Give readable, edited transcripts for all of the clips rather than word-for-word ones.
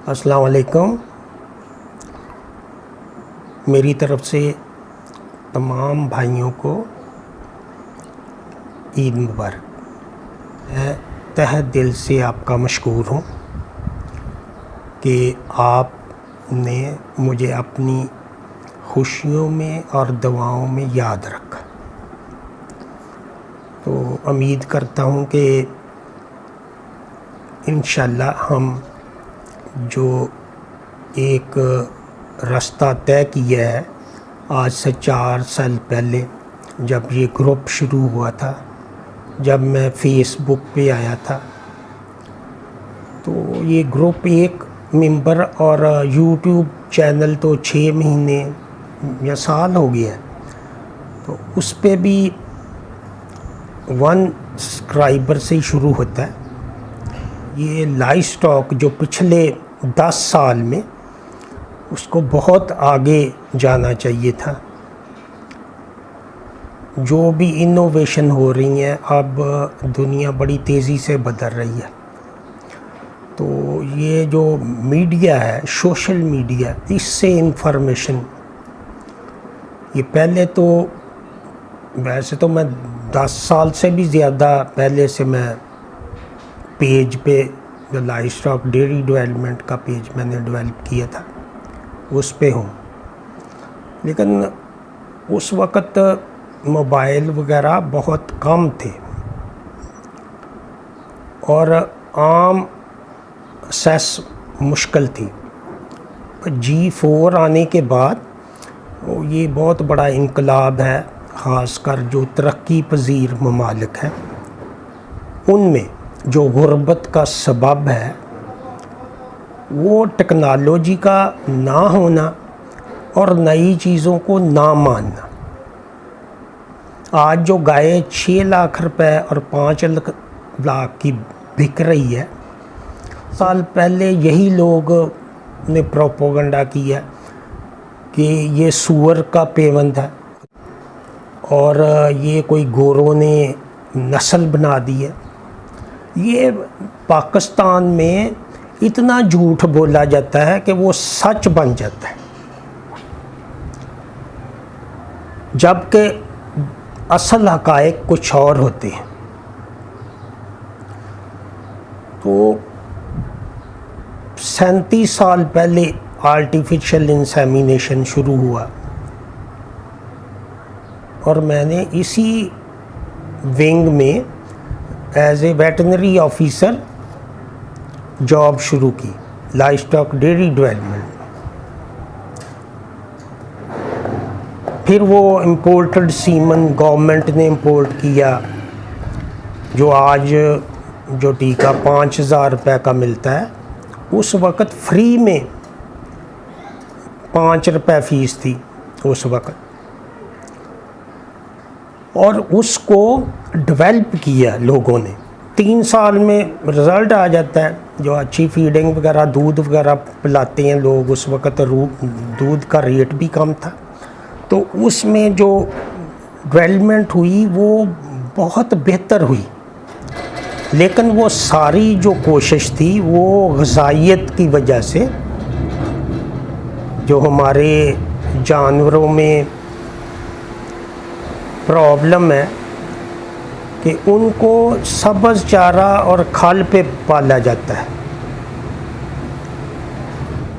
अस्सलाम वालेकुम। मेरी तरफ़ से तमाम भाइयों को ईद मुबारक। मैं तहे दिल से आपका मशकूर हूँ कि आपने मुझे अपनी खुशियों में और दुआओं में याद रखा। तो उम्मीद करता हूँ कि इंशाअल्लाह हम जो एक रास्ता तय किया है आज से 4 साल पहले, जब ये ग्रुप शुरू हुआ था, जब मैं फ़ेसबुक पे आया था, तो ये ग्रुप एक मेंबर और यूट्यूब चैनल तो 6 महीने या साल हो गया है। तो उस पे भी 1 सब्सक्राइबर से ही शुरू होता है। ये लाइव स्टॉक जो पिछले 10 साल में उसको बहुत आगे जाना चाहिए था। जो भी इनोवेशन हो रही हैं, अब दुनिया बड़ी तेज़ी से बदल रही है। तो ये जो मीडिया है, सोशल मीडिया, इससे इंफॉर्मेशन, ये पहले तो वैसे तो मैं 10 साल से भी ज़्यादा पहले से मैं पेज पे जो लाइव स्टॉक डेयरी डेवलपमेंट का पेज मैंने डेवलप किया था उस पे हूँ। लेकिन उस वक़्त मोबाइल वगैरह बहुत कम थे और आम एक्सेस मुश्किल थी। G4 आने के बाद ये बहुत बड़ा इनकलाब है, ख़ासकर जो तरक्की पजीर ममालिक हैं उनमें जो गुर्बत का सबब है वो टेक्नोलॉजी का ना होना और नई चीज़ों को ना मानना। आज जो गाय 6 लाख रुपए और 5 लाख की बिक रही है, साल पहले यही लोग ने प्रोपोगंडा किया कि ये सूअर का पेवंद है और ये कोई गोरों ने नस्ल बना दी है। ये पाकिस्तान में इतना झूठ बोला जाता है कि वो सच बन जाता है, जबकि असल हक़ाइक़ कुछ और होते हैं। तो 37 साल पहले आर्टिफिशियल इंसेमिनेशन शुरू हुआ और मैंने इसी विंग में as a veterinary officer job शुरू की, लाइव स्टॉक डेयरी डेवलपमेंट। फिर वो इम्पोर्टेड सीमन गवर्नमेंट ने इंपोर्ट किया, जो आज जो टीका 5000 रुपये का मिलता है, उस वक़्त फ्री में 5 रुपये फ़ीस थी उस वक़्त। और उसको डेवलप किया लोगों ने। 3 साल में रिज़ल्ट आ जाता है। जो अच्छी फीडिंग वगैरह, दूध वगैरह पिलाते हैं लोग, उस वक़्त दूध का रेट भी कम था। तो उसमें जो डेवलपमेंट हुई वो बहुत बेहतर हुई। लेकिन वो सारी जो कोशिश थी वो ग़िज़ाइयत की वजह से, जो हमारे जानवरों में प्रॉब्लम है कि उनको सब्ज़ चारा और खल पे पाला जाता है।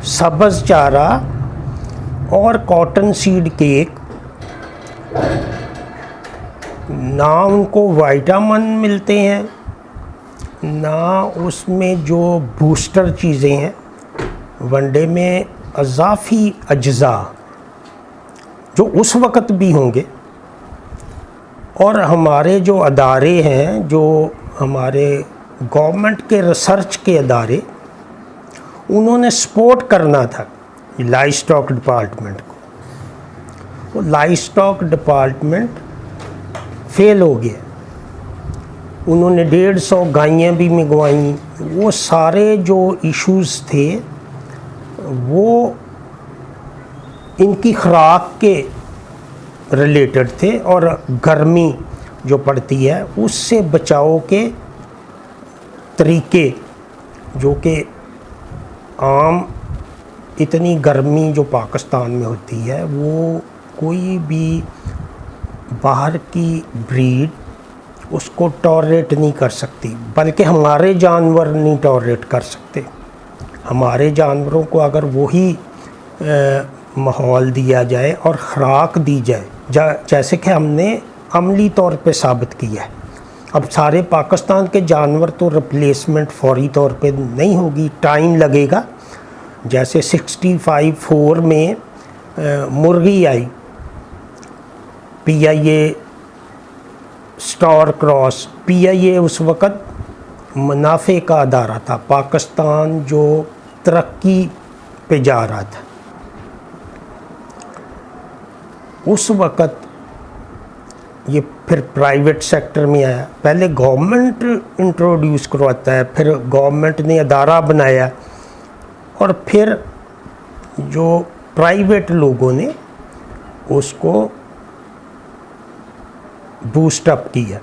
सब्ज़ चारा और कॉटन सीड केक, ना उनको विटामिन मिलते हैं, ना उसमें जो बूस्टर चीज़ें हैं, वनडे में अज़ाफ़ी अज्जा जो उस वक़्त भी होंगे। और हमारे जो अदारे हैं, जो हमारे गवर्नमेंट के रिसर्च के अदारे, उन्होंने सपोर्ट करना था लाइव स्टॉक डिपार्टमेंट को। वो लाइव स्टॉक डिपार्टमेंट फेल हो गया। उन्होंने 150 गायें भी मंगवाईं। वो सारे जो इश्यूज़ थे वो इनकी खुराक के रिलेटेड थे और गर्मी जो पड़ती है उससे बचाव के तरीके जो कि आम इतनी गर्मी जो पाकिस्तान में होती है, वो कोई भी बाहर की ब्रीड उसको टॉलरेट नहीं कर सकती, बल्कि हमारे जानवर नहीं टॉलरेट कर सकते। हमारे जानवरों को अगर वही माहौल दिया जाए और ख़ुराक दी जाए, जैसे कि हमने अमली तौर पे साबित किया है। अब सारे पाकिस्तान के जानवर तो रिप्लेसमेंट फौरी तौर पे नहीं होगी, टाइम लगेगा। जैसे 65-4 में मुर्गी आई, PIA स्टार क्रॉस। PIA उस वक़्त मुनाफे का अदारा था, पाकिस्तान जो तरक्की पे जा रहा था। उस वक़्त ये फिर प्राइवेट सेक्टर में आया। पहले गवर्नमेंट इंट्रोड्यूस करवाता है, फिर गवर्नमेंट ने अदारा बनाया, और फिर जो प्राइवेट लोगों ने उसको बूस्ट अप किया।